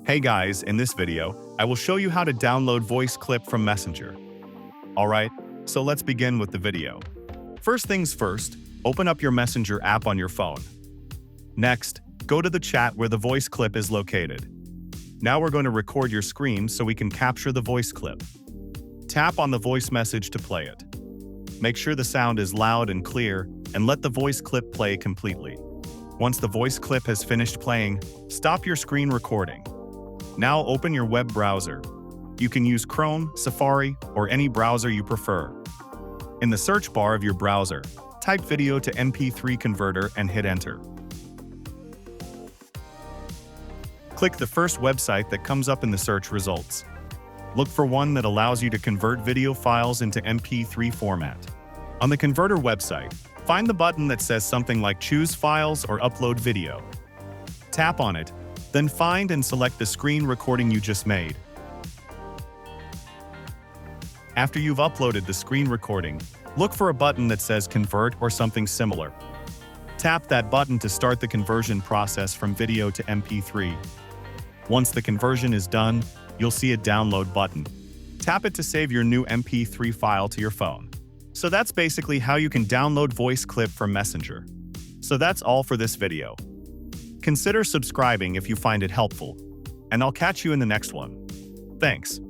Hey guys, in this video, I will show you how to download voice clip from Messenger. Alright, so let's begin with the video. First things first, open up your Messenger app on your phone. Next, go to the chat where the voice clip is located. Now we're going to record your screen so we can capture the voice clip. Tap on the voice message to play it. Make sure the sound is loud and clear, and let the voice clip play completely. Once the voice clip has finished playing, stop your screen recording. Now open your web browser. You can use Chrome, Safari, or any browser you prefer. In the search bar of your browser, type video to MP3 converter and hit enter. Click the first website that comes up in the search results. Look for one that allows you to convert video files into MP3 format. On the converter website, find the button that says something like Choose Files or Upload Video. Tap on it, then find and select the screen recording you just made. After you've uploaded the screen recording, look for a button that says Convert or something similar. Tap that button to start the conversion process from video to MP3. Once the conversion is done, you'll see a download button. Tap it to save your new MP3 file to your phone. So that's basically how you can download voice clip from Messenger. So that's all for this video. Consider subscribing if you find it helpful, and I'll catch you in the next one. Thanks.